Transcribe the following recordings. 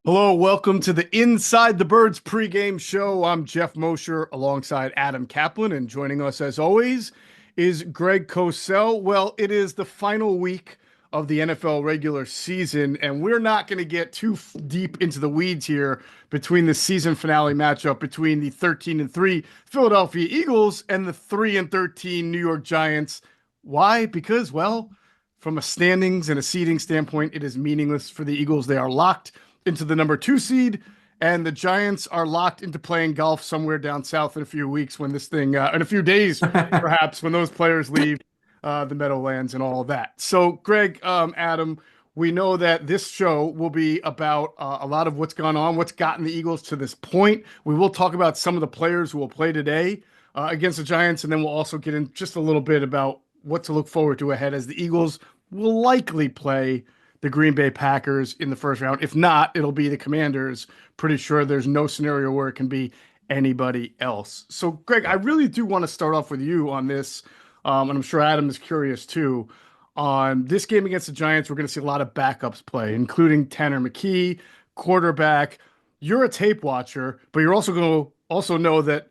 Hello, welcome to the Inside the Birds pregame show. I'm Geoff Mosher alongside Adam Caplan, and joining us as always is Greg Cosell. Well, it is the final week of the NFL regular season, and we're not going to get too deep into the weeds here between the season finale matchup between the 13-3 Philadelphia Eagles and the 3-13 New York Giants. Why? Because, well, from a standings and a seeding standpoint, it is meaningless for the Eagles. They are locked into the number 2 seed, and the Giants are locked into playing golf somewhere down south in a few weeks when this thing, in a few days, perhaps, when those players leave the Meadowlands and all of that. So, Greg, Adam, we know that this show will be about a lot of what's gone on, what's gotten the Eagles to this point. We will talk about some of the players who will play today against the Giants, and then we'll also get in just a little bit about what to look forward to ahead as the Eagles will likely play the Green Bay Packers in the first round. If not, it'll be the Commanders. Pretty sure there's no scenario where it can be anybody else. So, Greg, I really do want to start off with you on this, and I'm sure Adam is curious too. On this game against the Giants, we're going to see a lot of backups play, including Tanner McKee, quarterback. You're a tape watcher, but you're also going to also know that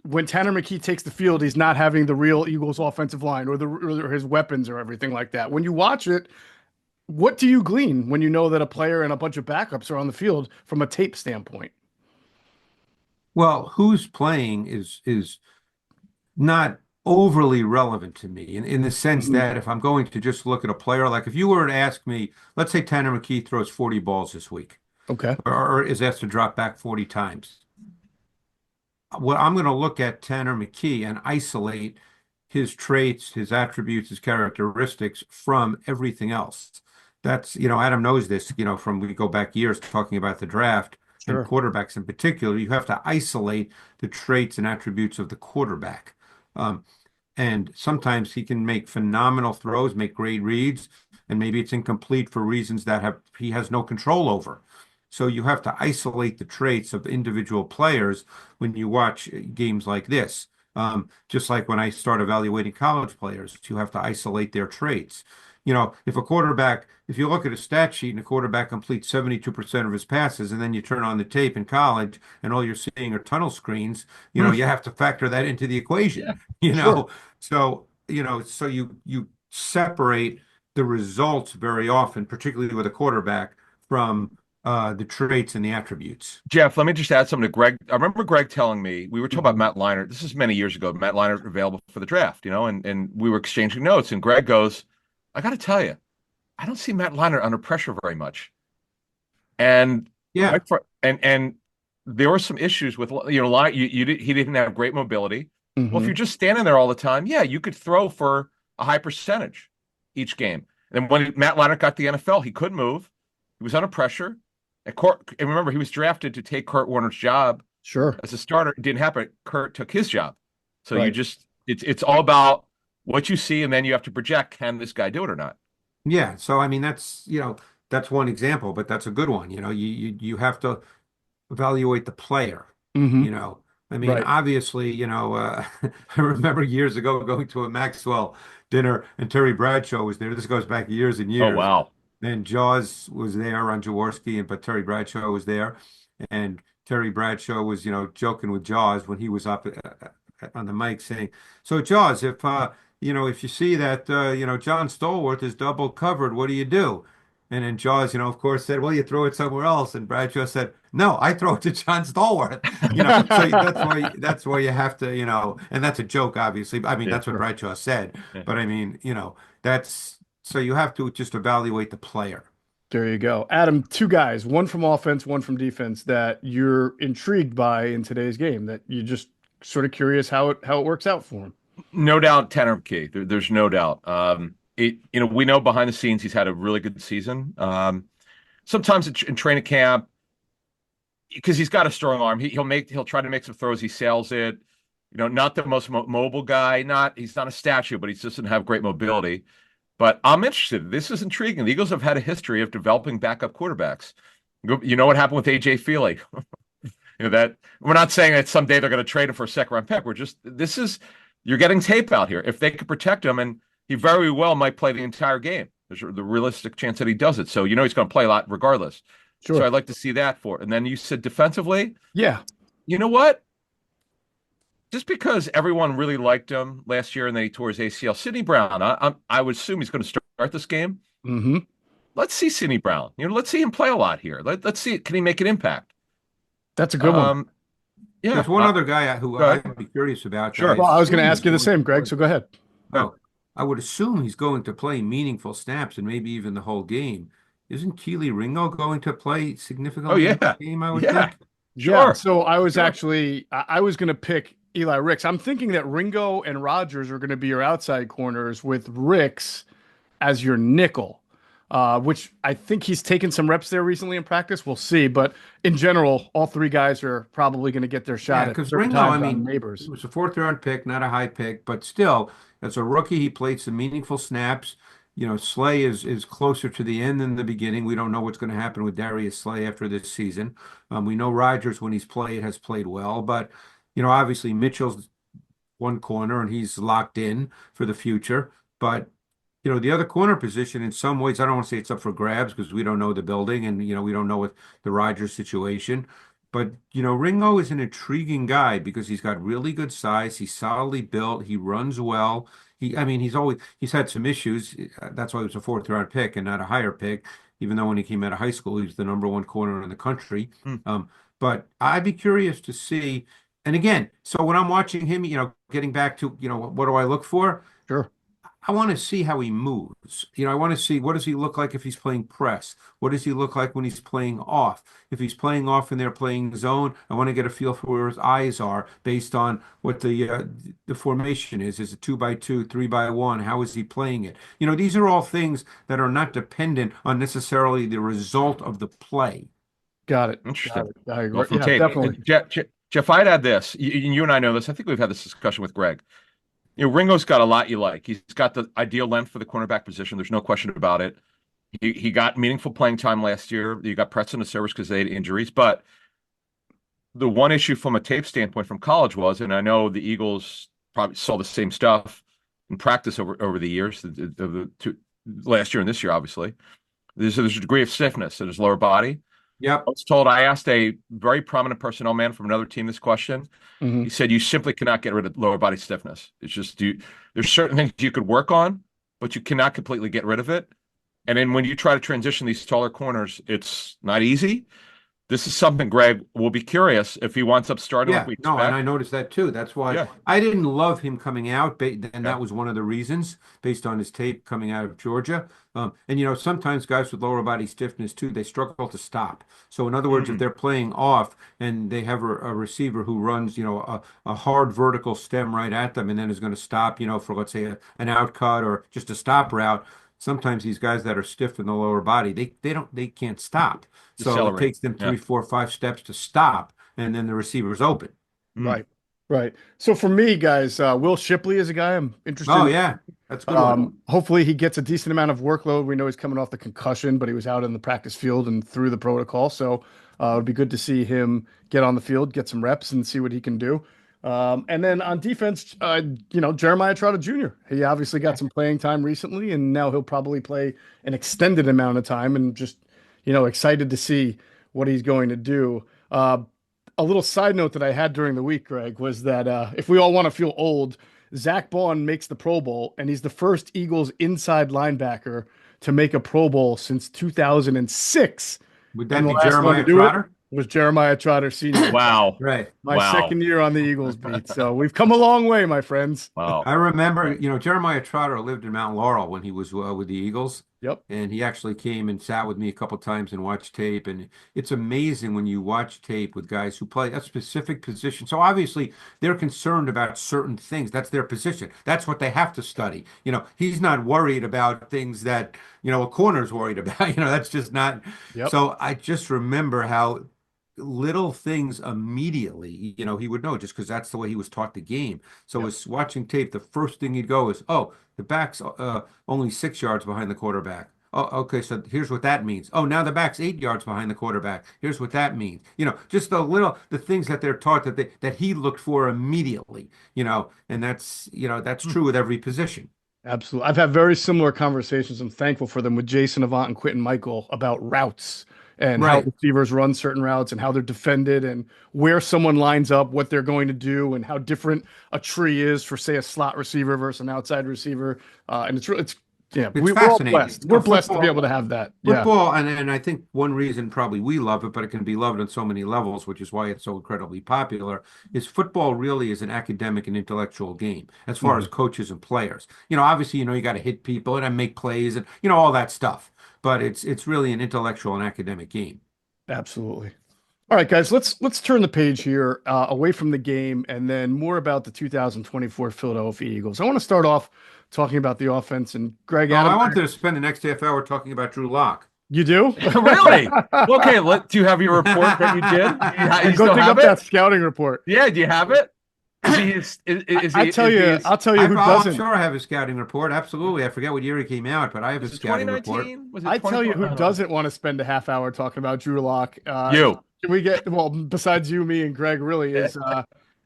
when Tanner McKee takes the field, he's not having the real Eagles offensive line or his weapons or everything like that. When you watch it, what do you glean when you know that a player and a bunch of backups are on the field from a tape standpoint? Well, who's playing is not overly relevant to me in the sense Mhm. that if I'm going to just look at a player, like if you were to ask me, let's say Tanner McKee throws 40 balls this week Okay. or is asked to drop back 40 times. Well, I'm going to look at Tanner McKee and isolate his traits, his attributes, his characteristics from everything else. That's, Adam knows this, from we go back years talking about the draft and Sure. quarterbacks in particular. You have to isolate the traits and attributes of the quarterback. Um, and sometimes he can make phenomenal throws, make great reads, and maybe it's incomplete for reasons that he has no control over. So you have to isolate the traits of individual players when you watch games like this. Just like when I start evaluating college players, you have to isolate their traits. If you look at a stat sheet and a quarterback completes 72% of his passes, and then you turn on the tape in college and all you're seeing are tunnel screens, Hmm. you have to factor that into the Yeah. equation, Sure. So you separate the results very often, particularly with a quarterback, from the traits and the attributes. Jeff, let me just add something to Greg. I remember Greg telling me we were talking about Mhm. Matt Leinart. This is many years ago. Matt Leinart available for the draft, and we were exchanging notes. And Greg goes, "I got to tell you, I don't see Matt Leinart under pressure very much." And Yeah. and there were some issues with he didn't have great mobility. Well, if Mhm. you're just standing there all the time, yeah, you could throw for a high percentage each game. And when Matt Leinart got to the NFL, he couldn't move. He was under pressure. And remember, he was drafted to take Kurt Warner's job Sure. as a starter. It didn't happen. Kurt took his job. So Right. it's all about what you see, and then you have to project, can this guy do it or not? Yeah. So I mean that's one example, but that's a good one. You have to evaluate the player, Hmm. you know. I mean, Right. obviously, I remember years ago going to a Maxwell dinner and Terry Bradshaw was there. This goes back years and Oh years. wow. And Jaws was there, Ron Jaworski, but Terry Bradshaw was there. And Terry Bradshaw was, joking with Jaws when he was up on the mic saying, "So Jaws, if you see that, John Stallworth is double covered, what do you do?" And then Jaws, of course, said, "Well, you throw it somewhere else." And Bradshaw said, "No, I throw it to John Stallworth." So that's why you have to, and that's a joke, obviously. I mean, Yeah, that's what sure. Bradshaw said. Yeah. But I mean, that's so you have to just evaluate the player. There you go. Adam, two guys, one from offense, one from defense that you're intrigued by in today's game that you just sort of curious how it works out for him. No doubt, Tanner McKee. There's no doubt. We know behind the scenes he's had a really good season. Sometimes in training camp, because he's got a strong arm, he'll try to make some throws. He sails it. Not the most mobile guy. He's not a statue, but he just doesn't have great mobility. But I'm interested. This is intriguing. The Eagles have had a history of developing backup quarterbacks. You know what happened with AJ Feely? That we're not saying that someday they're going to trade him for a second round pick. You're getting tape out here. If they could protect him, and he very well might play the entire game. There's the realistic chance that he does it. So he's going to play a lot regardless. So Sure. I'd like to see that for it. And then you said defensively, Yeah. you know what? Just because everyone really liked him last year and then he tore his ACL, Sidney Brown, I would assume he's going to start this game. Mm-hmm. Let's see Sidney Brown. Let's see him play a lot here. Let's see, can he make an impact? That's a good one. Um, yeah. There's one other guy who Go ahead. I'd be curious about. That Sure. Well, I was going to assume ask is you the going to same, Greg. play. So go ahead. Oh, I would assume he's going to play meaningful snaps and maybe even the whole game. Isn't Keely Ringo going to play significantly in the game, I would think? Yeah. Sure. So I was Sure. actually I was going to pick Eli Ricks. I'm thinking that Ringo and Rogers are going to be your outside corners with Ricks as your nickel, which I think he's taken some reps there recently in practice. We'll see. But in general, all three guys are probably going to get their shot Yeah, at because certain Ringo, I times on mean, neighbors. it was a fourth-round pick, not a high pick, but still, as a rookie, he played some meaningful snaps. Slay is closer to the end than the beginning. We don't know what's going to happen with Darius Slay after this season. We know Rodgers, when he's played, has played well, but obviously Mitchell's one corner and he's locked in for the future. But the other corner position, in some ways, I don't want to say it's up for grabs because we don't know the building and we don't know what the Rodgers situation. But Ringo is an intriguing guy because he's got really good size. He's solidly built. He runs well. I mean, he's had some issues. That's why he was a fourth-round pick and not a higher pick. Even though when he came out of high school, he was the number one corner in the country. Hmm. But I'd be curious to see. And again, so when I'm watching him, getting back to what do I look for? Sure. I want to see how he moves. I want to see, what does he look like if he's playing press? What does he look like when he's playing off? If he's playing off and they're playing zone, I want to get a feel for where his eyes are based on what the formation is. Is it 2-by-2, 3-by-1? How is he playing it? These are all things that are not dependent on necessarily the result of the play. Got it. Interesting. Got it. I agree. Well, from Yeah, tape, definitely. Jeff, I'd add this. You and I know this. I think we've had this discussion with Greg. Ringo's got a lot you like. He's got the ideal length for the cornerback position. There's no question about it. He got meaningful playing time last year. You got Preston to service because they had injuries. But the one issue from a tape standpoint from college was, and I know the Eagles probably saw the same stuff in practice over the years, last year and this year, obviously. There's a degree of stiffness in his lower body. Yep. I was told, I asked a very prominent personnel man from another team this question. Mhm. He said, you simply cannot get rid of lower body stiffness. It's just, there's certain things you could work on, but you cannot completely get rid of it. And then when you try to transition these taller corners, it's not easy. This is something Greg will be curious if he winds up starting like we expect. No, and I noticed that too. That's why I didn't love him coming out, and that was one of the reasons based on his tape coming out of Georgia. And sometimes guys with lower body stiffness too, they struggle to stop. So in other words, if they're playing off and they have a receiver who runs, a hard vertical stem right at them and then is going to stop, for let's say an out cut or just a stop route. Sometimes these guys that are stiff in the lower body, they can't stop. So Decelerate. it takes them 3, 4, 5 steps to stop, and then the receiver's open. Right. Right. So for me, guys, Will Shipley is a guy I'm interested Oh in. yeah, that's a good one. Hopefully he gets a decent amount of workload. We know he's coming off the concussion, but he was out in the practice field and through the protocol. So it'd be good to see him get on the field, get some reps, and see what he can do. And then on defense, Jeremiah Trotter Jr. He obviously got some playing time recently, and now he'll probably play an extended amount of time. And just excited to see what he's going to do. A little side note that I had during the week, Greg, was that if we all want to feel old, Zach Baun makes the Pro Bowl, and he's the first Eagles inside linebacker to make a Pro Bowl since 2006. Would that be Jeremiah Trotter? Was Jeremiah Trotter Sr. Wow. Right. My second year on the Eagles beat. So we've come a long way, my friends. Wow. I remember, Jeremiah Trotter lived in Mount Laurel when he was with the Eagles. Yep. And he actually came and sat with me a couple times and watched tape. And it's amazing when you watch tape with guys who play a specific position. So obviously they're concerned about certain things. That's their position. That's what they have to study. He's not worried about things that, a corner's worried about. That's just not. Yep. So I just remember how little things immediately, he would know just because that's the way he was taught the game. So was watching tape, the first thing he'd go is, oh, the back's only 6 yards behind the quarterback. Oh, okay, so here's what that means. Oh, now the back's 8 yards behind the quarterback. Here's what that means. Just the things that they're taught that he looked for immediately, and that's true with every position. Absolutely. I've had very similar conversations. I'm thankful for them with Jason Avant and Quentin Michael about routes and how Right. receivers run certain routes and how they're defended and where someone lines up, what they're going to do, and how different a tree is for, say, a slot receiver versus an outside receiver. And it's yeah, It's we're all fascinating. blessed. We're blessed to be Football, able to have that. Yeah. football, and I think one reason probably we love it, but it can be loved on so many levels, which is why it's so incredibly popular, is football really is an academic and intellectual game as far as coaches and players. Obviously, you got to hit people and make plays and all that stuff. But it's really an intellectual and academic game. Absolutely. All right, guys, let's turn the page here away from the game and then more about the 2024 Philadelphia Eagles. I want to start off talking about the offense and Greg Oh, Adam. I wanted to spend the next half hour talking about Drew Lock. You do? Really? Okay. Do you have your report that you did? You Go still dig have up it? that scouting report. Yeah. Do you have it? I'll tell you who I'm doesn't. sure I have a scouting report. Absolutely. I forget what year he came out, but I have a Was it scouting report. 2019? Was it I tell you who 2020? doesn't want to spend a half hour talking about Drew Lock. You. Can we get, well, besides you, me, and Greg, really is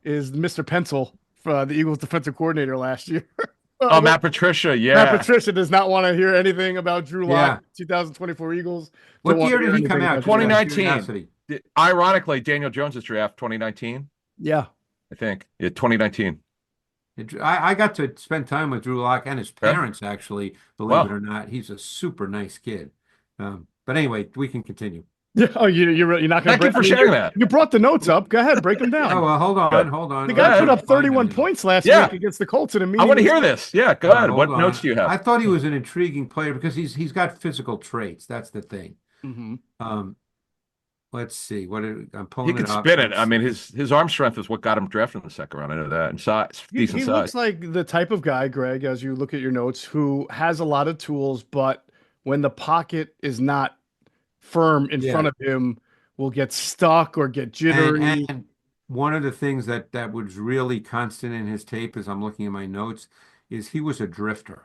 Mr. Pencil, the Eagles defensive coordinator last year. Oh, Matt Patricia. Yeah. Matt Patricia does not want to hear anything about Drew Lock, Yeah. 2024 Eagles. What Don't want year to hear did he come anything out? about Drew Lock. 2019. Ironically, Daniel Jones's draft 2019. Yeah. I think. Yeah, 2019. I got to spend time with Drew Lock and his parents, actually, believe it or not. He's a super nice kid. But anyway, we can continue. Yeah. Oh, you're not going to Thank you for sharing that. You brought the notes up. Go ahead, break them down. Oh, well, hold on. The guy put up Find 31 them. points last Yeah. week against the Colts in a meeting. I want to hear this. Yeah, go ahead. What Hold notes on. do you have? I thought he was an intriguing player because he's got physical traits. That's the thing. Mm-hmm. Let's see. I'm He pulling could it up. spin it. I mean, his arm strength is what got him drafted in the second round. I know that. And size, decent He size. looks like the type of guy, Greg, as you look at your notes, who has a lot of tools, but when the pocket is not firm in front of him, will get stuck or get jittery. And one of the things that was really constant in his tape, as I'm looking at my notes, is he was a drifter.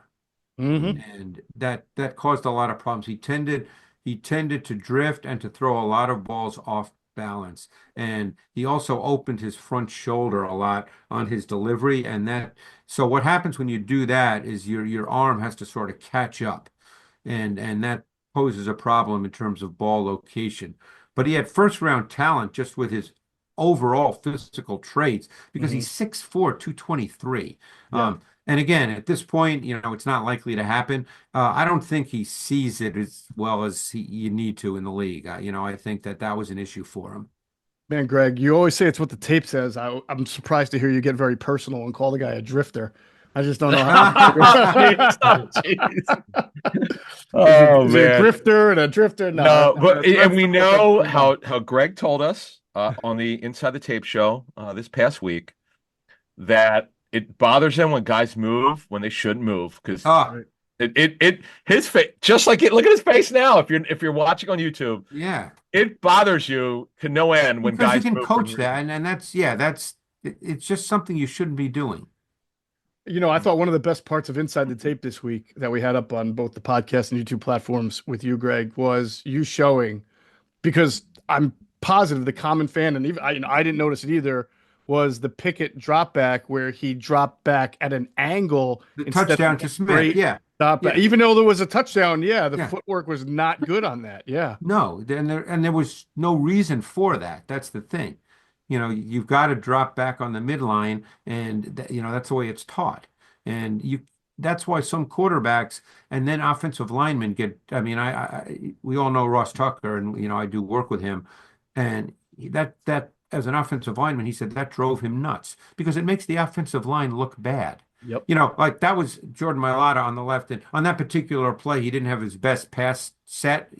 Mm-hmm. And that caused a lot of problems. He tended to drift and to throw a lot of balls off balance. And he also opened his front shoulder a lot on his delivery. So what happens when you do that is your arm has to sort of catch up. And that poses a problem in terms of ball location. But he had first round talent just with his overall physical traits because he's 6'4", 223. Yeah. And again, at this point, it's not likely to happen. I don't think he sees it as well as you need to in the league. I think that was an issue for him. Man, Greg, you always say it's what the tape says. I'm surprised to hear you get very personal and call the guy a drifter. I just don't know how. Oh, is man. it a grifter and a drifter? No, but and we know how. how Greg told us on the Inside the Tape show this past week that it bothers him when guys move when they shouldn't move because his face, just like it. Look at his face now. If you're watching on YouTube, yeah, it bothers you to no end when because guys you can move coach that, and it's just something you shouldn't be doing. I thought one of the best parts of Inside the Tape this week that we had up on both the podcast and YouTube platforms with you, Greg, was you showing, because I'm positive the common fan, and even I didn't notice it either, was the Pickett drop back where he dropped back at an angle. The touchdown to Smith, Even though there was a touchdown, the footwork was not good on that. Yeah. No, and there was no reason for that. That's the thing. You've got to drop back on the midline, and that's the way it's taught. And that's why some quarterbacks and then offensive linemen get. I mean, we all know Ross Tucker, and I do work with him, and that as an offensive lineman, he said that drove him nuts because it makes the offensive line look bad. Yep. Like that was Jordan Mailata on the left, and on that particular play, he didn't have his best pass set,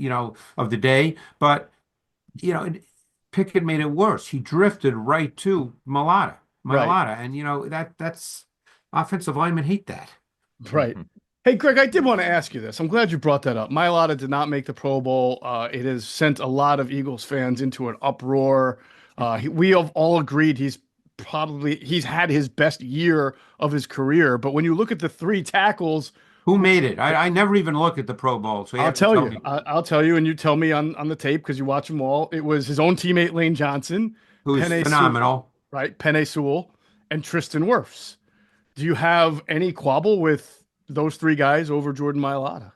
of the day, but Pickett made it worse. He drifted right to Mailata, Right. and that's offensive linemen hate that. Right. Hey, Greg, I did want to ask you this. I'm glad you brought that up. Mailata did not make the Pro Bowl. It has sent a lot of Eagles fans into an uproar. We have all agreed he's had his best year of his career. But when you look at the three tackles, who made it? I never even look at the Pro Bowl. So I'll tell you. I'll tell you, and you tell me on the tape because you watch them all. It was his own teammate Lane Johnson, who's phenomenal, right? Penei Sewell and Tristan Wirfs. Do you have any quabble with those three guys over Jordan Mailata?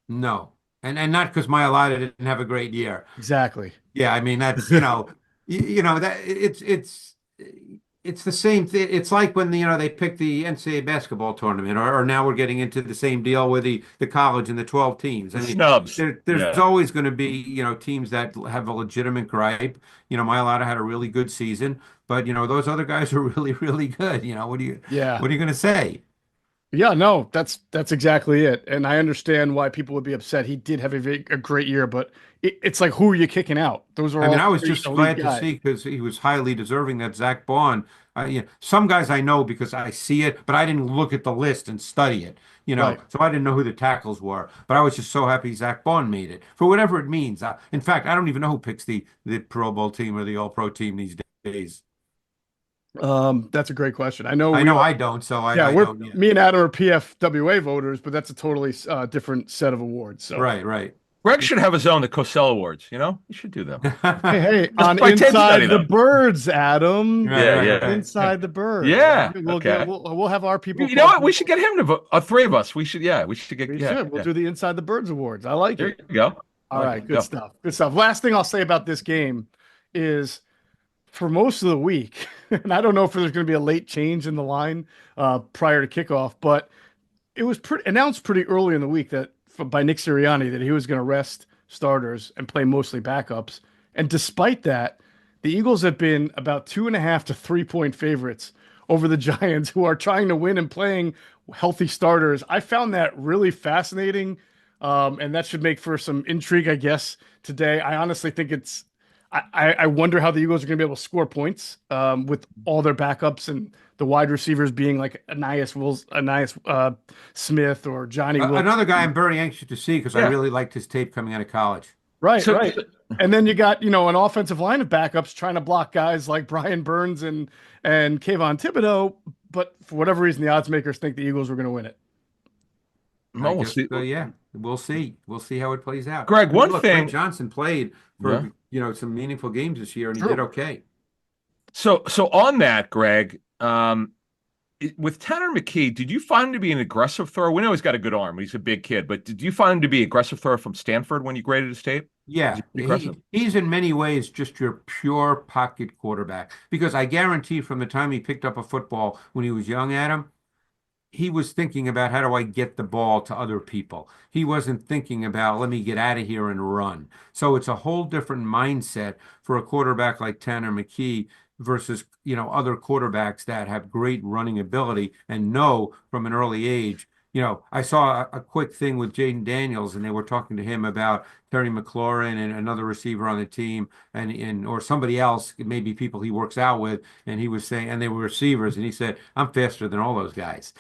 No. And not because Mailata didn't have a great year. Exactly. Yeah, I mean that's that it's the same thing. It's like when they picked the NCAA basketball tournament, or now we're getting into the same deal with the college and the 12 teams. The I mean, snubs. there's always going to be teams that have a legitimate gripe. Mailata had a really good season, but those other guys are really really good. Yeah. What are you going to say? Yeah, no, that's exactly it. And I understand why people would be upset. He did have a great year, but it's like, who are you kicking out? Those are I mean, all I was three just elite glad to guys. see because he was highly deserving that Zach Bond. Some guys I know because I see it, but I didn't look at the list and study it. Right. So I didn't know who the tackles were. But I was just so happy Zach Bond made it for whatever it means. In fact, I don't even know who picks the Pro Bowl team or the All Pro team these days. That's a great question. I know I we know are, I don't, so yeah, I we're don't. Yeah, me and Adam are PFWA voters, but that's a totally different set of awards. So, right, right. Greg should have his own, the Cosell Awards. He should do them. hey, Just on by tape study Inside the them. Birds, Adam, Right, Yeah, right, yeah. right. Inside the Birds. Yeah. We'll get Okay. we'll have our people You know what? talking. We should get him to vote. Three of us. We should get. We Yeah, should. We'll yeah. do the Inside the Birds awards. I like There it. you go. I All like right, it. good Go. stuff. Good stuff. Last thing I'll say about this game is for most of the week, and I don't know if there's going to be a late change in the line prior to kickoff, but it was announced pretty early in the week that by Nick Sirianni that he was going to rest starters and play mostly backups. And despite that, the Eagles have been about 2.5 to 3 point favorites over the Giants, who are trying to win and playing healthy starters. I found that really fascinating, and that should make for some intrigue, I guess, today. I honestly think it's. I wonder how the Eagles are going to be able to score points with all their backups and the wide receivers being like Anais Smith or Johnny Wilson. Another guy I'm very anxious to see because I Yeah. really liked his tape coming out of college. Right, So, right. And then you got, an offensive line of backups trying to block guys like Brian Burns and Kayvon Thibodeau, but for whatever reason, the odds makers think the Eagles were going to win it. I we'll guess, see. yeah, we'll see. We'll see how it plays out. Greg, I mean, one look, Brent thing. Johnson played Yeah. for, some meaningful games this year, and he True. did okay. So on that, Greg, with Tanner McKee, did you find him to be an aggressive thrower? We know he's got a good arm. He's a big kid, but did you find him to be an aggressive thrower from Stanford when you graded his tape? Yeah, Is he aggressive? he's in many ways just your pure pocket quarterback because I guarantee from the time he picked up a football when he was young, Adam, he was thinking about how do I get the ball to other people. He wasn't thinking about let me get out of here and run. So it's a whole different mindset for a quarterback like Tanner McKee versus, other quarterbacks that have great running ability and know from an early age. I saw a quick thing with Jaden Daniels, and they were talking to him about Terry McLaurin and another receiver on the team, and or somebody else, maybe people he works out with, and he was saying, and they were receivers, and he said, "I'm faster than all those guys."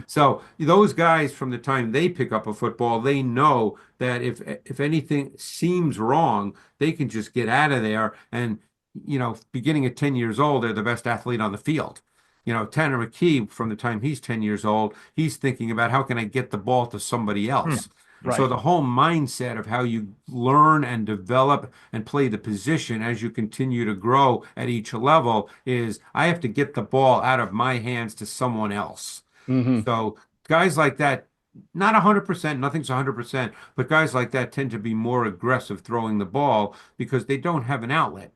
So those guys, from the time they pick up a football, they know that if anything seems wrong, they can just get out of there. And beginning at 10 years old, they're the best athlete on the field. Tanner McKee, from the time he's 10 years old, he's thinking about how can I get the ball to somebody else. So Right. the whole mindset of how you learn and develop and play the position as you continue to grow at each level is I have to get the ball out of my hands to someone else. Hmm. So guys like that, not 100%, nothing's 100%, but guys like that tend to be more aggressive throwing the ball because they don't have an outlet.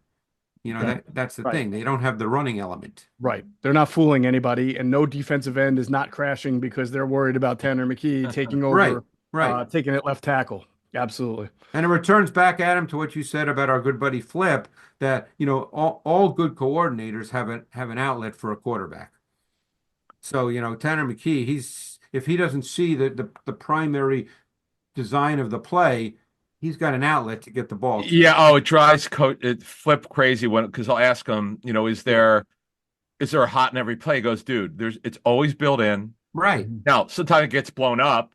Yeah. That's the Right. thing. They don't have the running element. Right. They're not fooling anybody, and no defensive end is not crashing because they're worried about Tanner McKee taking Right, over, right. taking it left tackle. Absolutely. And it returns back, Adam, to what you said about our good buddy Flip, that, all good coordinators have an outlet for a quarterback. So, Tanner McKee, if he doesn't see the primary design of the play, he's got an outlet to get the ball to. Yeah. Oh, it drives it Flip crazy because I'll ask him, is there a hot in every play? He goes, dude, it's always built in. Right. Now, sometimes it gets blown up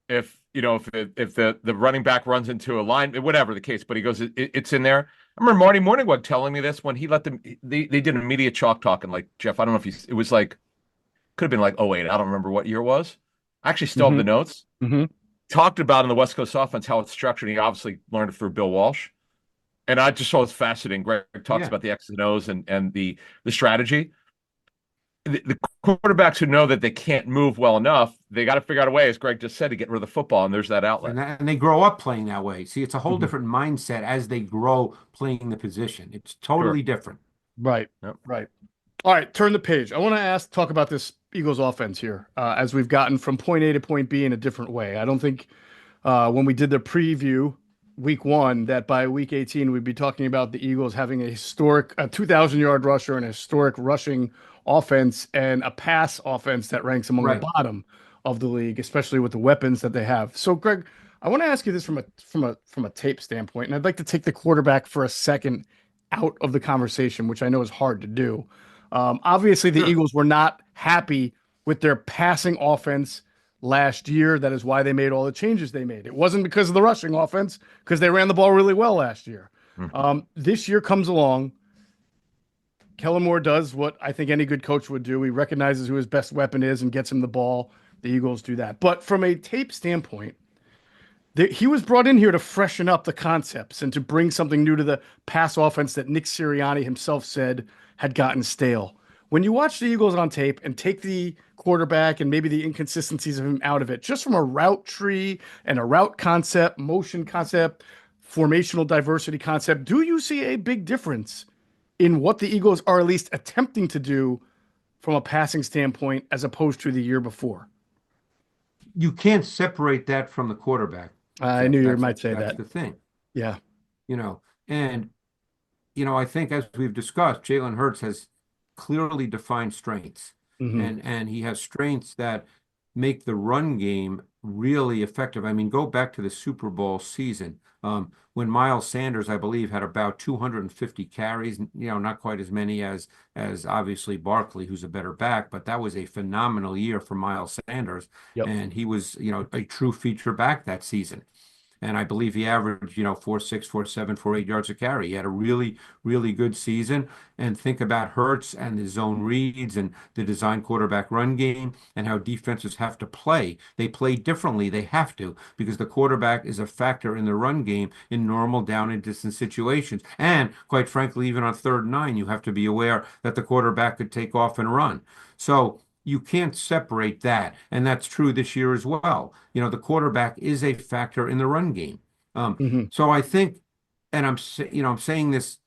if the running back runs into a line, whatever the case. But he goes, it's in there. I remember Marty Morningweg telling me this when he let them. They did an immediate chalk talk, and like Jeff, I don't know if it was like could have been like 08. I don't remember what year it was. I actually still have the notes. Hmm. Talked about in the West Coast offense how it's structured. He obviously learned it through Bill Walsh, and I just thought it's fascinating. Greg talks Yeah. about the X's and O's and the strategy. the quarterbacks who know that they can't move well enough, they got to figure out a way, as Greg just said, to get rid of the football, and there's that outlet. And they grow up playing that way. See, it's a whole Mhm. different mindset as they grow playing the position. It's Sure. totally different. Right. Yep. Right. All right, turn the page. I want to talk about this Eagles offense here, as we've gotten from point A to point B in a different way. I don't think when we did the preview week 1 that by week 18 we'd be talking about the Eagles having a 2,000-yard rusher and a historic rushing offense and a pass offense that ranks among the Right. bottom of the league, especially with the weapons that they have. So, Greg, I want to ask you this from a tape standpoint, and I'd like to take the quarterback for a second out of the conversation, which I know is hard to do. Obviously, the Sure. Eagles were not happy with their passing offense last year. That is why they made all the changes they made. It wasn't because of the rushing offense, because they ran the ball really well last year. This year comes along. Kellen Moore does what I think any good coach would do. He recognizes who his best weapon is and gets him the ball. The Eagles do that. But from a tape standpoint, he was brought in here to freshen up the concepts and to bring something new to the pass offense that Nick Sirianni himself said had gotten stale. When you watch the Eagles on tape and take the quarterback and maybe the inconsistencies of him out of it, just from a route tree and a route concept, motion concept, formational diversity concept, do you see a big difference in what the Eagles are at least attempting to do from a passing standpoint as opposed to the year before? You can't separate that from the quarterback. I knew you might say That's that. the thing, Yeah. and I think as we've discussed, Jalen Hurts has clearly defined strengths, Mhm. and he has strengths that make the run game really effective. I mean, go back to the Super Bowl season, when Miles Sanders, I believe, had about 250 carries. Not quite as many as obviously Barkley, who's a better back, but that was a phenomenal year for Miles Sanders, Yep. and he was, a true feature back that season. And I believe he averaged, 4.6, 4.7, 4.8 yards a carry. He had a really, really good season. And think about Hurts and the zone reads and the design quarterback run game and how defenses have to play. They play differently. They have to, because the quarterback is a factor in the run game in normal down and distance situations. And quite frankly, even on 3rd and 9, you have to be aware that the quarterback could take off and run. So you can't separate that. And that's true this year as well. The quarterback is a factor in the run game. Mhm. So I think, and I'm saying this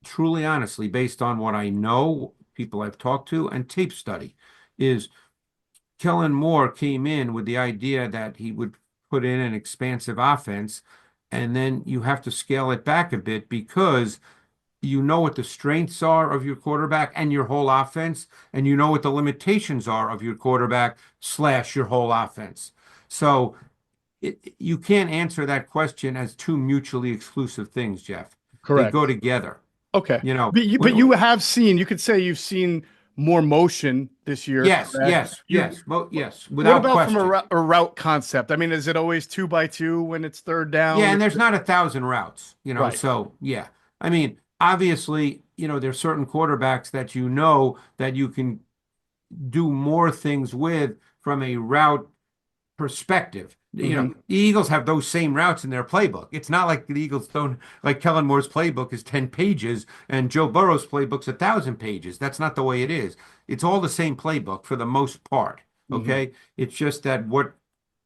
truly honestly, based on what I know, people I've talked to, and tape study, is Kellen Moore came in with the idea that he would put in an expansive offense, and then you have to scale it back a bit because you know what the strengths are of your quarterback and your whole offense, and you know what the limitations are of your quarterback / your whole offense. So you can't answer that question as two mutually exclusive things, Jeff. They go Correct. together. Okay. You know, But you have seen, you could say you've seen more motion this year, yes, correct? yes, yes, well, yes, What without about from question. a route concept? I mean, is it always 2 by 2 when it's 3rd Yeah, down? and there's not 1,000 routes, Right. so yeah. I mean, obviously, there's certain quarterbacks that that you can do more things with from a route perspective. Mhm. The Eagles have those same routes in their playbook. It's not like the Eagles don't, like Kellen Moore's playbook is 10 pages and Joe Burrow's playbook's 1,000 pages. That's not the way it is. It's all the same playbook for the most part. Mhm. Okay. It's just that what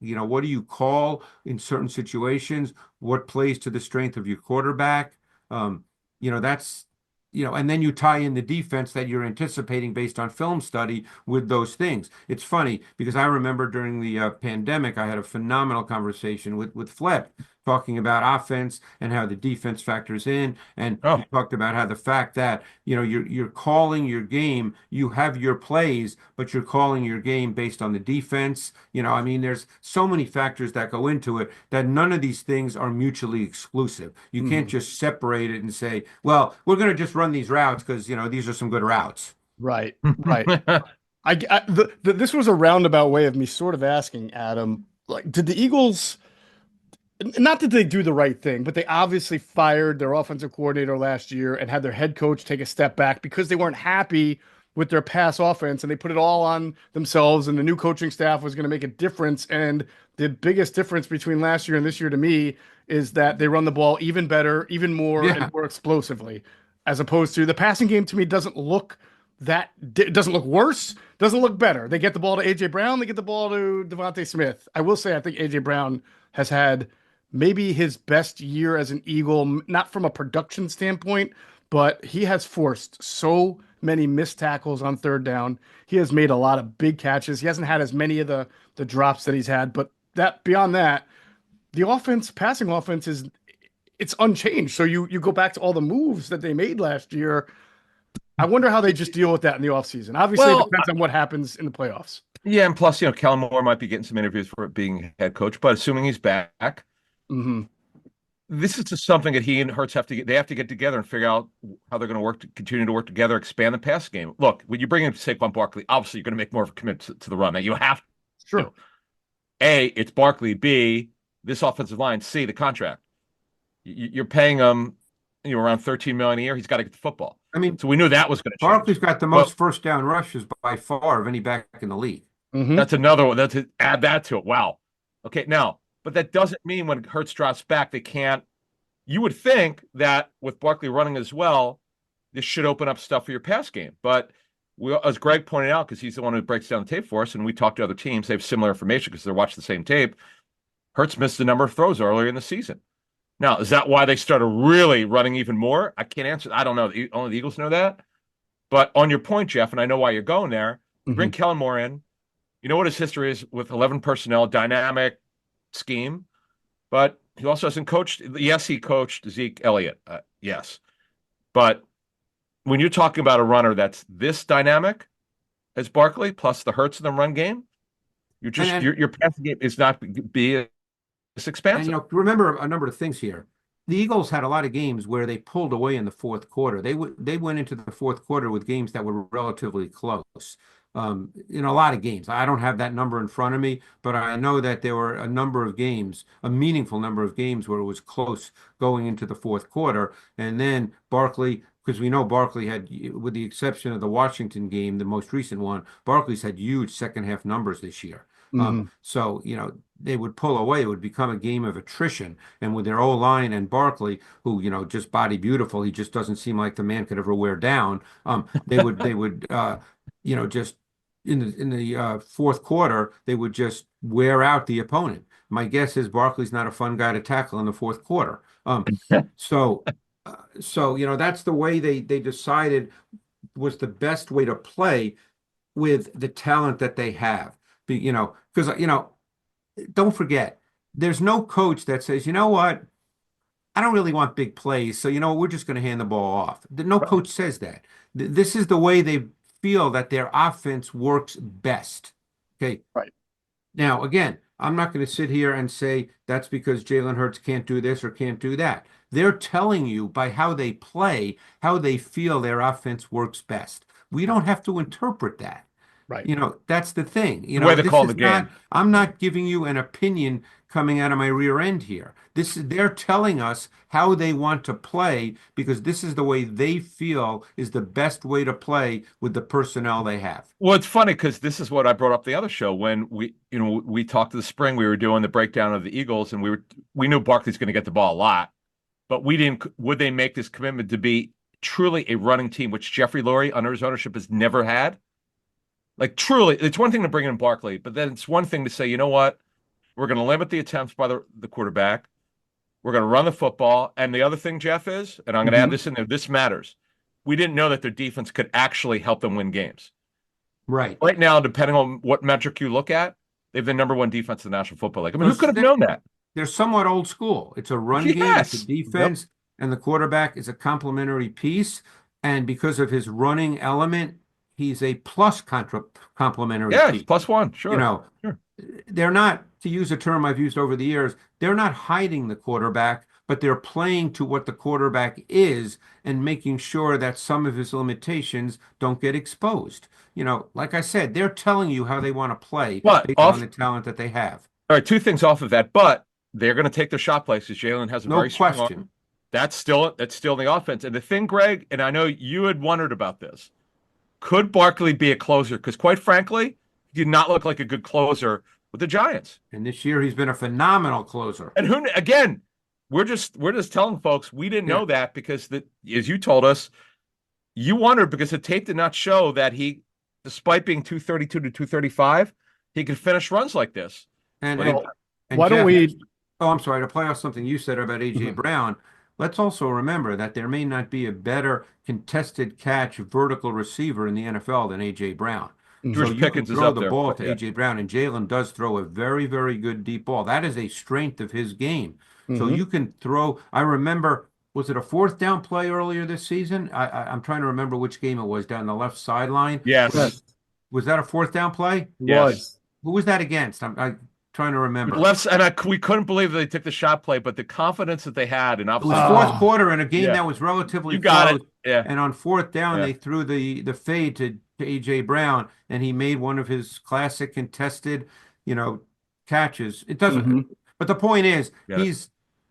do you call in certain situations? What plays to the strength of your quarterback? Um, that's, and then you tie in the defense that you're anticipating based on film study with those things. It's funny because I remember during the pandemic, I had a phenomenal conversation with Flip talking about offense and how the defense factors in. And he Oh, talked about how the fact that, you're calling your game, you have your plays, but you're calling your game based on the defense. I mean, there's so many factors that go into it that none of these things are mutually exclusive. You can't Mhm. just separate it and say, well, we're going to just run these routes because, these are some good routes. Right. Right. This was a roundabout way of me sort of asking Adam, like, did the Eagles, not that they do the right thing, but they obviously fired their offensive coordinator last year and had their head coach take a step back because they weren't happy with their pass offense and they put it all on themselves and the new coaching staff was going to make a difference. And the biggest difference between last year and this year to me is that they run the ball even better, even more, and Yeah. more explosively, as opposed to the passing game to me doesn't look It doesn't look worse, doesn't look better. They get the ball to AJ Brown, they get the ball to Devontae Smith. I will say I think AJ Brown has had maybe his best year as an Eagle, not from a production standpoint, but he has forced so many missed tackles on third down. He has made a lot of big catches. He hasn't had as many of the drops that he's had, but that beyond that, the passing offense it's unchanged. So you go back to all the moves that they made last year. I wonder how they just deal with that in the offseason. Obviously, it depends on what happens in the playoffs. Yeah, and plus, Kellen Moore might be getting some interviews for being head coach, but assuming he's back, this is just something that he and Hurts have to get together and figure out how they're going to continue to work together, expand the pass game. Look, when you bring in Saquon Barkley, obviously you're going to make more of a commitment to the run. That you have to. Sure. A, it's Barkley. B, this offensive line. C, the contract. You're paying him, around $13 million a year. He's got to get the football. I mean, so we knew that was going to change. Barkley's got the most first down rushes by far of any back in the league. That's another one. Add that to it. Wow. Okay, now, but that doesn't mean when Hurts drops back, they can't. You would think that with Barkley running as well, this should open up stuff for your pass game. But as Greg pointed out, because he's the one who breaks down the tape for us, and we talk to other teams, they have similar information because they're watching the same tape. Hurts missed a number of throws earlier in the season. Now, is that why they started really running even more? I can't answer. I don't know. Only the Eagles know that. But on your point, Jeff, and I know why you're going there, bring Kellen Moore in. You know what his history is with 11 personnel, dynamic scheme. But he also hasn't coached. Yes, he coached Zeke Elliott. Yes. But when you're talking about a runner that's this dynamic as Barkley, plus the Hurts in the run game, your passing game is not be it's expansive. And remember a number of things here. The Eagles had a lot of games where they pulled away in the fourth quarter. They went into the fourth quarter with games that were relatively close. In a lot of games. I don't have that number in front of me, but I know that there were a number of games, a meaningful number of games where it was close going into the fourth quarter. And then Barkley, because we know Barkley had, with the exception of the Washington game, the most recent one, Barkley's had huge second half numbers this year. So, they would pull away. It would become a game of attrition. And with their O-line and Barkley, who, just body beautiful, he just doesn't seem like the man could ever wear down. They would, just in the fourth quarter, they would just wear out the opponent. My guess is Barkley's not a fun guy to tackle in the fourth quarter. So that's the way they decided was the best way to play with the talent that they have. Because don't forget, there's no coach that says, you know what, I don't really want big plays, so we're just going to hand the ball off. No coach says that. This is the way they feel that their offense works best. Okay. Right. Now, again, I'm not going to sit here and say that's because Jalen Hurts can't do this or can't do that. They're telling you by how they play, how they feel their offense works best. We don't have to interpret that. Right. That's the thing. The way they call the game. I'm not giving you an opinion coming out of my rear end here. They're telling us how they want to play because this is the way they feel is the best way to play with the personnel they have. Well, it's funny because this is what I brought up the other show when we talked this spring. We were doing the breakdown of the Eagles, and we knew Barkley's going to get the ball a lot, but we didn't. Would they make this commitment to be truly a running team, which Jeffrey Lurie under his ownership has never had? Like truly, it's one thing to bring in Barkley, but then it's one thing to say, you know what? We're going to limit the attempts by the quarterback. We're going to run the football. And the other thing, Jeff, is, and I'm going to add this in there, this matters. We didn't know that their defense could actually help them win games. Right. Right now, depending on what metric you look at, they have the number one defense in the National Football League. I mean, who could have known that? They're somewhat old school. It's a run game, it's a defense, and the quarterback is a complementary piece. And because of his running element, he's a plus complementary piece. He's plus one. Sure. Sure. They're not, to use a term I've used over the years, they're not hiding the quarterback, but they're playing to what the quarterback is and making sure that some of his limitations don't get exposed. Like I said, they're telling you how they want to play based on the talent that they have. All right, two things off of that, but they're going to take their shot places. Jalen has a no very strong question. arm. That's still in the offense. And the thing, Greg, and I know you had wondered about this, could Barkley be a closer? Because quite frankly, he did not look like a good closer with the Giants. And this year he's been a phenomenal closer. And we're just telling folks we didn't know that because as you told us, you wondered because the tape did not show that he, despite being 232 to 235, he could finish runs like this. And But and Well, and why don't Jeff, we? oh, I'm sorry to play off something you said about AJ Mhm, Brown. Let's also remember that there may not be a better contested catch vertical receiver in the NFL than AJ Brown. So George mhm, you can Pickens is throw up the there. ball But to yeah, AJ Brown, and Jalen does throw a very, very good deep ball. That is a strength of his game. So mhm. you can throw. I remember, was it a fourth down play earlier this season? I'm trying to remember which game it was down the left sideline. yes, Yes, Was that a fourth down play? he yes. was. Who was that against? I'm trying to remember. Left, and we couldn't believe that they took the shot play, but the confidence that they had, and It was obviously, fourth Ah, quarter in a game yeah, that was relatively you got close, it. Yeah, and on fourth down yeah, they threw the fade to AJ Brown, and he made one of his classic contested, you know, catches. It doesn't, mhm. but the point is got it.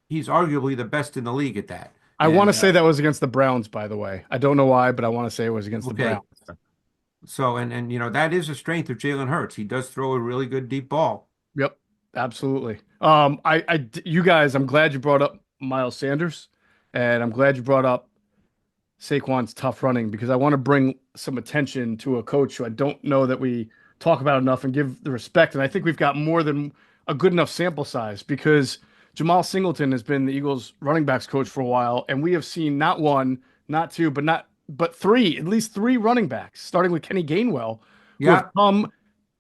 he's arguably the best in the league at that. I want to And say that was against the Browns, by the way. I don't know why, but I want to say it was against the Browns. okay, so and that is a strength of Jalen Hurts. He does throw a really good deep ball. Yep, absolutely. You guys, I'm glad you brought up Miles Sanders, and I'm glad you brought up Saquon's tough running because I want to bring some attention to a coach who I don't know that we talk about enough and give the respect. And I think we've got more than a good enough sample size because Jamal Singleton has been the Eagles running backs coach for a while, and we have seen not one, not two, but three, at least three running backs, starting with Kenny Gainwell, who have Yeah,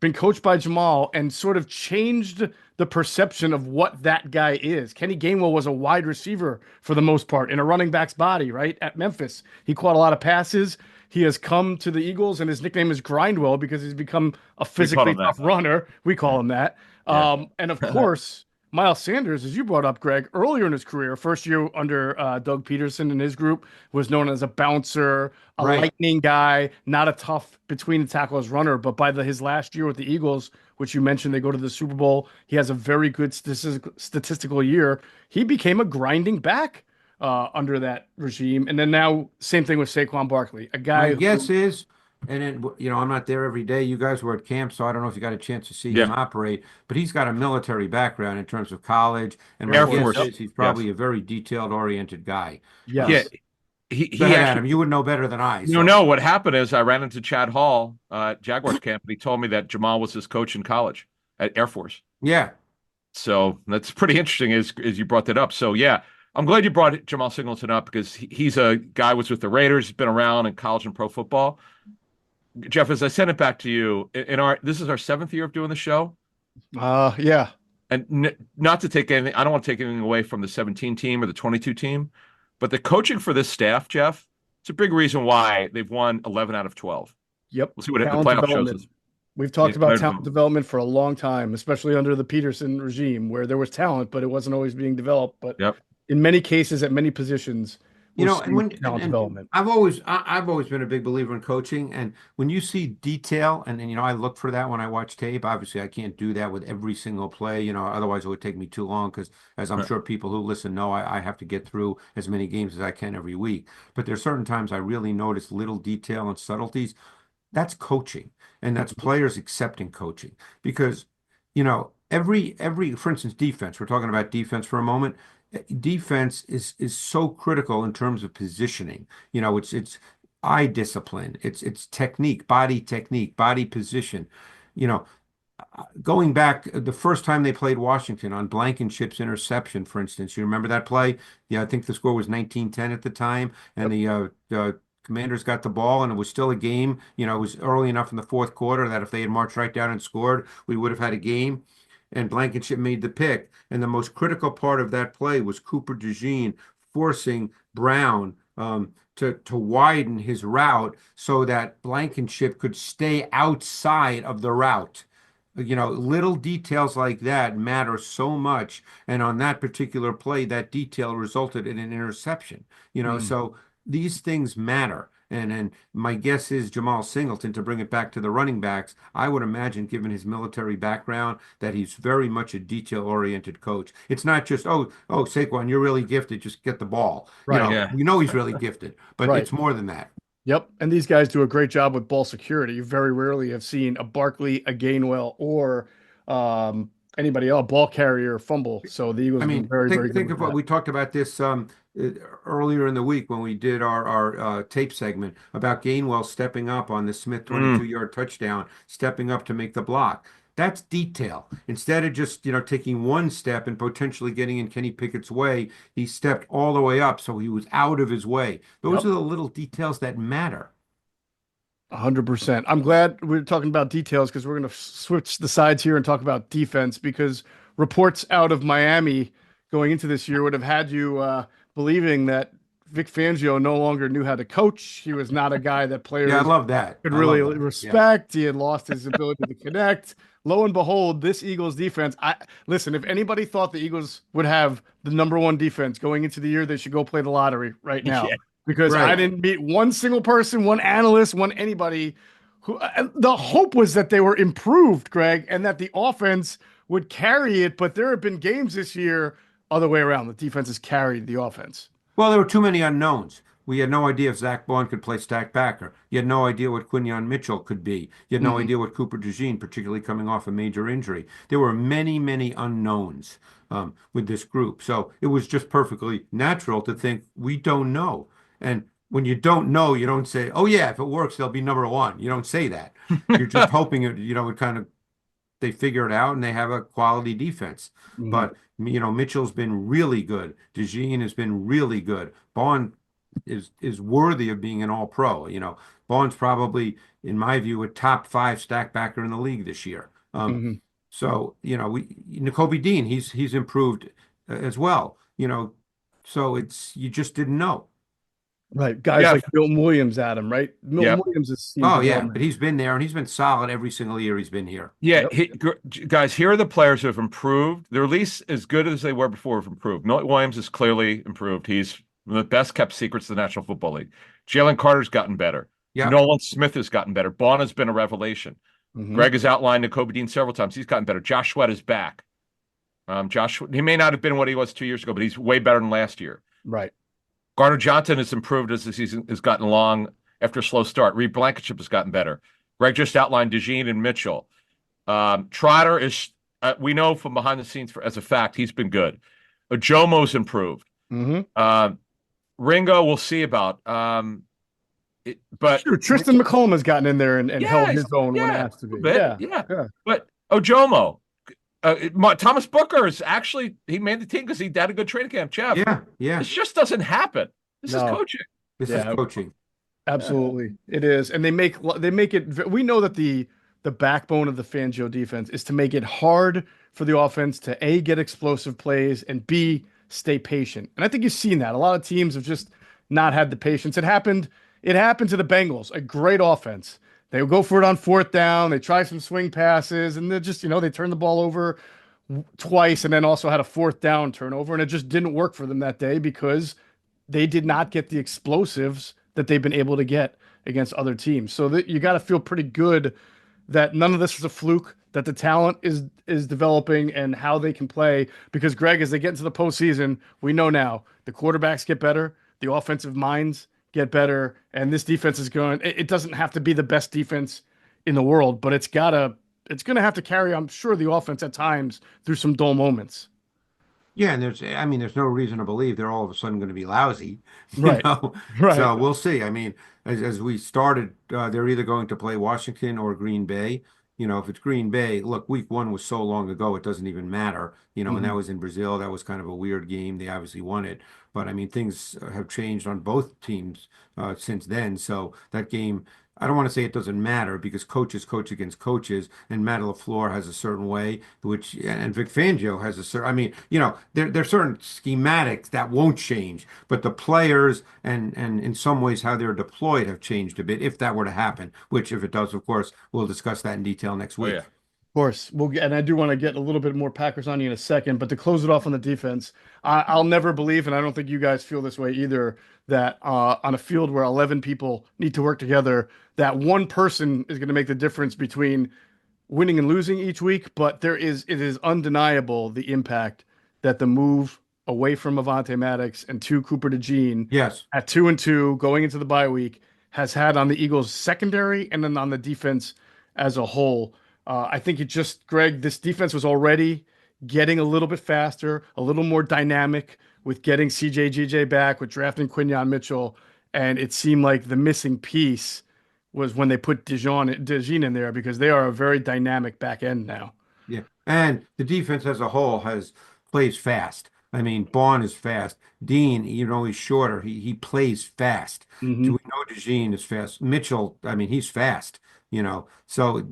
been coached by Jamal and sort of changed the perception of what that guy is. Kenny Gainwell was a wide receiver for the most part in a running back's body, right? At Memphis. He caught a lot of passes. He has come to the Eagles, and his nickname is Grindwell because he's become a We called physically him that. tough runner. We call him that. Yeah, And of course, Miles Sanders, as you brought up, Greg, earlier in his career, first year under Doug Peterson and his group, was known as a bouncer, a right. lightning guy, not a tough between the tackles runner. But by his last year with the Eagles, which you mentioned, they go to the Super Bowl. He has a very good statistical year. He became a grinding back under that regime. And then now, same thing with Saquon Barkley, a My guy guess who, is, and then, I'm not there every day. You guys were at camp, so I don't know if you got a chance to see him yeah. operate, but he's got a military background in terms of college. And of my Air guess course, Force. is he's Yes. probably a very detailed oriented guy. Yeah. Um, yes. Go He ahead, actually. Adam. You would know better than I. No, So, no. What happened is I ran into Chad Hall at Jaguars camp, and he told me that Jamal was his coach in college at Air Force. yeah. So that's pretty interesting as you brought that up. So yeah, I'm glad you brought Jamal Singleton up because he's a guy who was with the Raiders, he's been around in college and pro football. Jeff, as I sent it back to you, in our this is our seventh year of doing the show, Yeah. and not to take anything, I don't want to take anything away from the 17 team or the 22 team, but the coaching for this staff, Jeff, it's a big reason why they've won 11 out of 12. Yep. We'll see what the Talent playoff shows development. us. We've Yeah, talked about player talent development. development for a long time, especially under the Peterson regime, where there was talent, but it wasn't always being developed. But Yep. in many cases, at many positions, we're And seeing when talent and development. I've always been a big believer in coaching, and when you see detail, and I look for that when I watch tape. Obviously, I can't do that with every single play, otherwise it would take me too long. Because as I'm Right. sure people who listen know, I have to get through as many games as I can every week. But there's certain times I really notice little detail and subtleties. That's coaching, and that's players accepting coaching because every for instance defense. We're talking about defense for a moment. Defense is so critical in terms of positioning. It's eye discipline, it's technique, body position. You know, Going back the first time they played Washington on Blankenship's interception, for instance, you remember that play? Yeah, I think the score was 19-10 at the time, and Yep. the Commanders got the ball, and it was still a game. It was early enough in the fourth quarter that if they had marched right down and scored, we would have had a game. And Blankenship made the pick. And the most critical part of that play was Cooper DeJean forcing Brown to widen his route so that Blankenship could stay outside of the route. Little details like that matter so much. And on that particular play, that detail resulted in an interception. Mm. So these things matter. And my guess is Jamal Singleton, to bring it back to the running backs, I would imagine, given his military background, that he's very much a detail-oriented coach. It's not just, oh, Saquon, you're really gifted, just get the ball. Right. Yeah. We know he's really gifted, but Right. it's more than that. Yep. And these guys do a great job with ball security. You very rarely have seen a Barkley, a Gainwell, or anybody else, ball carrier fumble. So the Eagles I have been mean, very, very think good think with of what that. we talked about this uh, earlier in the week when we did our tape segment about Gainwell stepping up on the Smith Mm, 22-yard touchdown, stepping up to make the block. That's detail. Instead of just, taking one step and potentially getting in Kenny Pickett's way, he stepped all the way up, so he was out of his way. Those Yep. are the little details that matter. 100%. I'm glad we're talking about details because we're going to switch the sides here and talk about defense because reports out of Miami going into this year would have had you believing that Vic Fangio no longer knew how to coach. He was not a guy that Yeah, I players love that. could I really love that. Yeah. respect. He had lost his ability to connect. Lo and behold, this Eagles defense. I listen. If anybody thought the Eagles would have the number one defense going into the year, they should go play the lottery right now yeah. because I Right. didn't meet one single person, one analyst, one anybody who. The hope was that they were improved, Greg, and that the offense would carry it. But there have been games this year other way around. The defense has carried the offense. Well, there were too many unknowns. We had no idea if Zach Bond could play stack backer. You had no idea what Quinion Mitchell could be. You had no Mhm. idea what Cooper DeJean, particularly coming off a major injury. There were many, many unknowns with this group. So it was just perfectly natural to think we don't know. And when you don't know, you don't say, "Oh yeah, if it works, they'll be number one." You don't say that. You're just hoping it kind of they figure it out and they have a quality defense. Mhm. But Mitchell's been really good. DeJean has been really good. Bond is worthy of being an all-pro. Bond's probably, in my view, a top five stack backer in the league this year. Mhm. So Nakobe Dean, he's improved as well. So it's you just didn't know. Right, guys Yeah. like Milton Williams, Adam. Right, Milton Yep. Williams has seen Oh yeah, development. but he's been there and he's been solid every single year he's been here. Yeah, Yep. guys, here are the players who have improved. They're at least as good as they were before have improved. Milton Williams has clearly improved. He's one of the best kept secrets of the National Football League. Jalen Carter's gotten better. Yeah, Nolan Smith has gotten better. Bond has been a revelation. Mhm. Greg has outlined Nakobe Dean several times. He's gotten better. Josh Sweat is back. Josh, he may not have been what he was 2 years ago, but he's way better than last year. Right. Gardner Johnson has improved as the season has gotten long after a slow start. Reed Blankenship has gotten better. Greg just outlined DeJean and Mitchell. Trotter is, we know from behind the scenes as a fact, he's been good. Ojomo's improved. Mhm. Ringo, we'll see about. But Sure, Tristan McCollum has gotten in there and held yeah, his own when it yeah, has to a be. bit, Yeah. yeah. Yeah. But Ojomo, Thomas Booker is actually he made the team because he had a good training camp. Jeff, yeah. this just doesn't happen. This is No. coaching. This is Yeah. coaching. Absolutely, it is, and they make it. We know that the backbone of the Fangio defense is to make it hard for the offense to A, get explosive plays, and B, stay patient. And I think you've seen that a lot of teams have just not had the patience. It happened. It happened to the Bengals, a great offense. They would go for it on fourth down. They try some swing passes, and they just they turn the ball over twice, and then also had a fourth down turnover, and it just didn't work for them that day because they did not get the explosives that they've been able to get against other teams. So that you got to feel pretty good that none of this is a fluke, that the talent is developing and how they can play. Because Greg, as they get into the postseason, we know now the quarterbacks get better, the offensive minds get better, and this defense is going. It doesn't have to be the best defense in the world, but it's going to have to carry, I'm sure, the offense at times through some dull moments. Yeah, and there's no reason to believe they're all of a sudden going to be lousy, you Right. know. Right. So we'll see. I mean, as we started, they're either going to play Washington or Green Bay. If it's Green Bay, look, week one was so long ago, it doesn't even matter, and that Mhm. was in Brazil. That was kind of a weird game. They obviously won it, but I mean, things have changed on both teams since then. So that game, I don't want to say it doesn't matter because coaches coach against coaches, and Matt LaFleur has a certain way, and Vic Fangio has a certain. I mean, there's certain schematics that won't change, but the players and in some ways how they're deployed have changed a bit. If that were to happen, which if it does, of course, we'll discuss that in detail next Oh week. yeah. Of course, and I do want to get a little bit more Packers on you in a second, but to close it off on the defense, I'll never believe, and I don't think you guys feel this way either, that on a field where 11 people need to work together, that one person is going to make the difference between winning and losing each week. But it is undeniable the impact that the move away from Avante Maddox and to Cooper DeJean Yes. at 2-2 going into the bye week has had on the Eagles secondary and then on the defense as a whole. I think Greg, this defense was already getting a little bit faster, a little more dynamic with getting CJ back, with drafting Quinyon Mitchell, and it seemed like the missing piece was when they put Dejean in there because they are a very dynamic back end now. Yeah. And the defense as a whole plays fast. I mean, Bond is fast. Dean, he's shorter. He plays fast. Hmm. We know DeJean is fast. Mitchell, I mean, he's fast. So,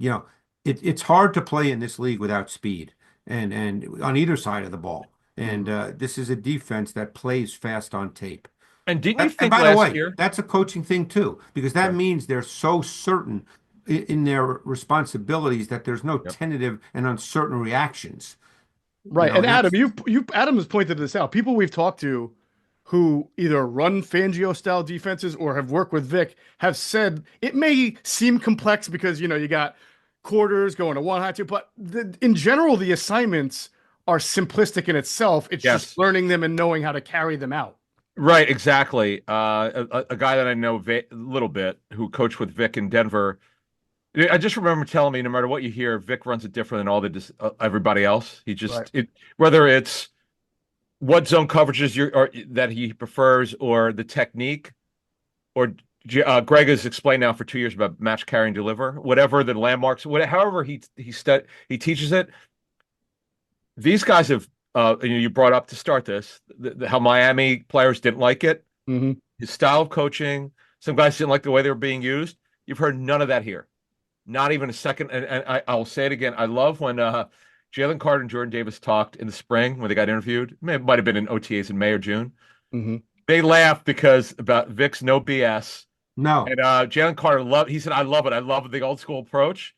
it's hard to play in this league without speed and on either side of the ball. And this is a defense that plays fast on tape. And didn't you And think by the last way, year? that's a coaching thing too, because that means they're so certain in their responsibilities that there's no Yep. tentative and uncertain reactions. Right. And And Adam, that's Adam has pointed this out. People we've talked to who either run Fangio style defenses or have worked with Vic have said it may seem complex because you got quarters going to one high two, but in general the assignments are simplistic in itself. It's just Yes. learning them and knowing how to carry them out. Right, exactly. A guy that I know a little bit who coached with Vic in Denver. I just remember telling me no matter what you hear, Vic runs it different than everybody else. He Right. just whether it's what zone coverages that he prefers or the technique or Greg has explained now for 2 years about match carry and deliver, whatever the landmarks, however he teaches it. These guys have you brought up to start this how Miami players didn't like it, Hmm. his style of coaching. Some guys didn't like the way they were being used. You've heard none of that here, not even a second. And I'll say it again. I love when Jalen Carter and Jordan Davis talked in the spring when they got interviewed. It might have been in OTAs in May or June. Hmm. They laughed because about Vic's no BS. no. And Jalen Carter he said, I love it. I love the old school approach.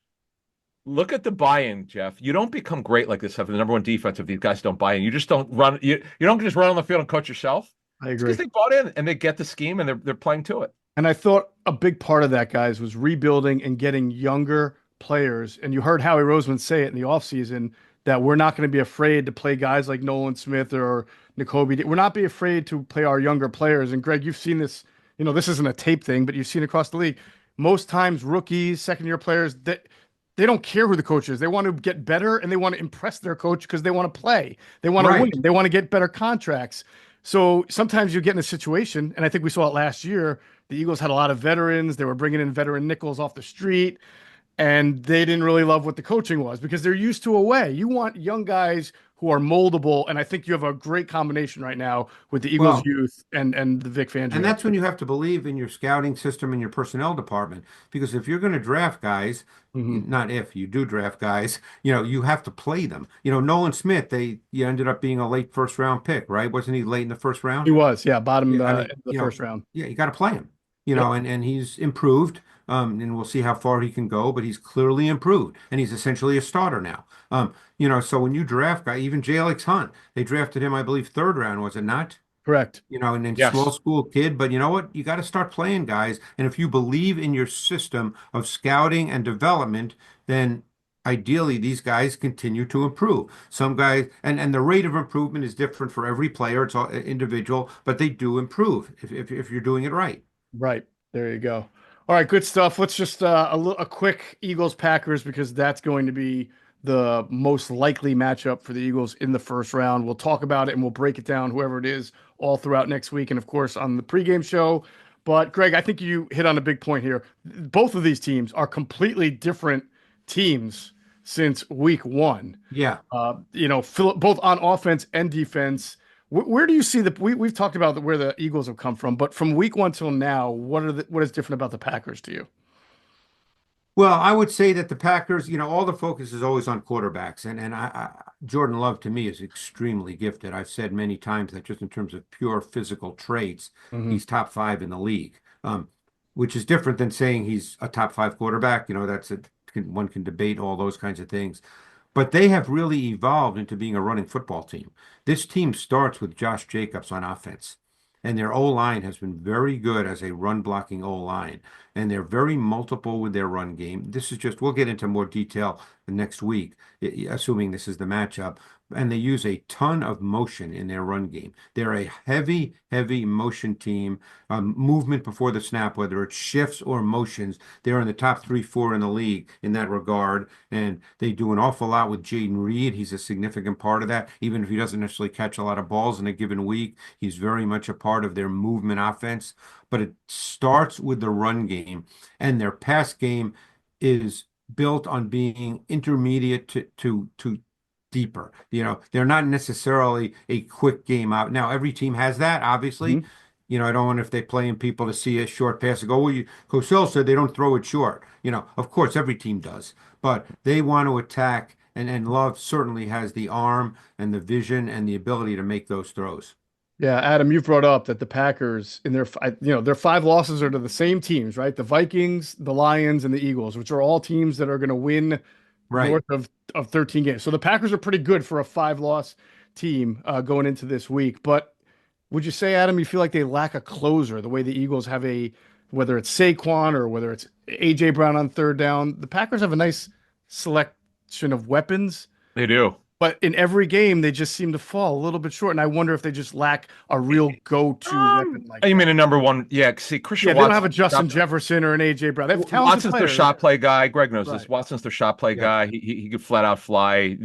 Look at the buy-in, Jeff. You don't become great like this after the number one defense if these guys don't buy in. You just don't run. You don't just run on the field and coach yourself. I It's because agree. they bought in and they get the scheme and they're playing to it. And I thought a big part of that, guys, was rebuilding and getting younger players. And you heard Howie Roseman say it in the offseason that we're not going to be afraid to play guys like Nolan Smith or N'Kobe. We're not be afraid to play our younger players. And Greg, you've seen this, this isn't a tape thing, but you've seen it across the league. Most times rookies, second year players, that they don't care who the coach is. They want to get better and they want to impress their coach because they want to play. They want to win. Right. They want to get better contracts. So sometimes you get in a situation, and I think we saw it last year. The Eagles had a lot of veterans. They were bringing in veteran nickels off the street, and they didn't really love what the coaching was because they're used to away. You want young guys who are moldable, and I think you have a great combination right now with the Eagles Well, youth and the Vic and Fangio. that's when you have to believe in your scouting system and your personnel department. Because if you're going to draft guys, Mhm. not if you do draft guys, you have to play them. Nolan Smith, you ended up being a late first round pick, right? Wasn't he late in the first round? He was, yeah, bottom Yeah, I of mean, the first round. yeah, you got to play him. Yep, And he's improved. And we'll see how far he can go, but he's clearly improved, and he's essentially a starter now. So when you draft guy, even Alex Hunt, they drafted him, I believe, third round, was it not? correct. And then small Yes. school kid, but you know what? You got to start playing guys. And if you believe in your system of scouting and development, then ideally these guys continue to improve. Some guys, and the rate of improvement is different for every player. It's all individual, but they do improve if you're doing it right. Right. There you go. All right, good stuff. Let's just a quick Eagles Packers because that's going to be the most likely matchup for the Eagles in the first round. We'll talk about it and we'll break it down, whoever it is, all throughout next week and of course on the pregame show. But Greg, I think you hit on a big point here. Both of these teams are completely different teams since week one. Yeah. Both on offense and defense. Where do you see we've talked about where the Eagles have come from, but from week one till now, what is different about the Packers to you? Well, I would say that the Packers, all the focus is always on quarterbacks, and Jordan Love to me is extremely gifted. I've said many times that just in terms of pure physical traits, Hmm. he's top five in the league, which is different than saying he's a top five quarterback. One can debate all those kinds of things, but they have really evolved into being a running football team. This team starts with Josh Jacobs on offense. And their O-line has been very good as a run blocking O-line. and they're very multiple with their run game. This is just, we'll get into more detail next week, assuming this is the matchup. And they use a ton of motion in their run game. They're a heavy, heavy motion team. Movement before the snap, whether it's shifts or motions, they're in the top 3, 4 in the league in that regard. And they do an awful lot with Jaden Reed. He's a significant part of that. Even if he doesn't necessarily catch a lot of balls in a given week, he's very much a part of their movement offense. But it starts with the run game, and their pass game is built on being intermediate to deeper. They're not necessarily a quick game out. Now, every team has that, obviously. I don't know if they play in people to see a short pass and go, well, Cosell said they don't throw it short. Of course, every team does, but they want to attack, and Love certainly has the arm and the vision and the ability to make those throws. Yeah, Adam, you've brought up that the Packers in their 5 losses are to the same teams, right? The Vikings, the Lions, and the Eagles, which are all teams that are going to win north of 13 games. So the Packers are pretty good for a 5-loss team going into this week. But would you say, Adam, you feel like they lack a closer the way the Eagles have whether it's Saquon or whether it's A.J. Brown on third down? The Packers have a nice selection of weapons. They do. But in every game, they just seem to fall a little bit short. And I wonder if they just lack a real go-to weapon like You mean a number one? Yeah, see, Christian they Watson, don't have a Justin Jefferson or an A.J. Brown. They have talented Watson's players. their shot play guy. Greg knows this. Right. Watson's their shot play guy. He could flat out fly.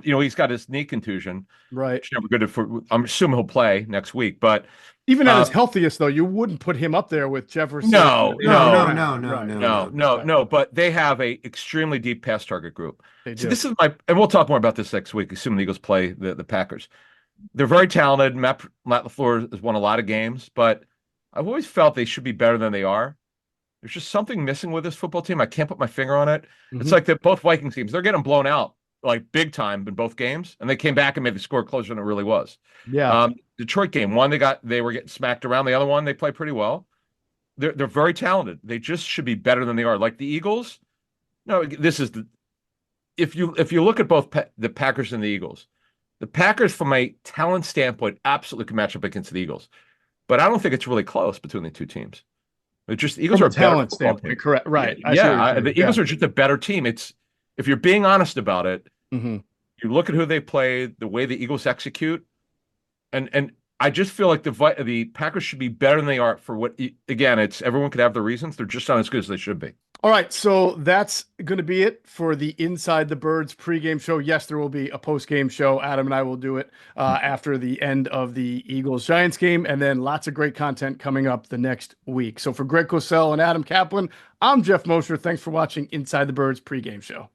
He's got his knee contusion. Right. Which never good for. I'm assuming he'll play next week. But even at his healthiest, though, you wouldn't put him up there with Jefferson. No. No. But they have a extremely deep pass target group. They do. So this is and we'll talk more about this next week, assuming the Eagles play the Packers. They're very talented. Matt LaFleur has won a lot of games, but I've always felt they should be better than they are. There's just something missing with this football team. I can't put my finger on it. It's like both Vikings teams, they're getting blown out like big time in both games, and they came back and made the score closer than it really was. Yeah. Detroit game, one they were getting smacked around. The other one they play pretty well. They're very talented. They just should be better than they are. Like the Eagles. No, this is if you look at both the Packers and the Eagles, the Packers from a talent standpoint absolutely can match up against the Eagles, but I don't think it's really close between the two teams. It's just the Eagles are a talent better standpoint, correct? Right. The Eagles are just a better team. It's if you're being honest about it, you look at who they play, the way the Eagles execute, and I just feel like the Packers should be better than they are for what. Again, it's everyone could have their reasons. They're just not as good as they should be. All right, so that's going to be it for the Inside the Birds pregame show. Yes, there will be a postgame show. Adam and I will do it after the end of the Eagles-Giants game, and then lots of great content coming up the next week. So for Greg Cosell and Adam Caplan, I'm Geoff Mosher. Thanks for watching Inside the Birds pregame show.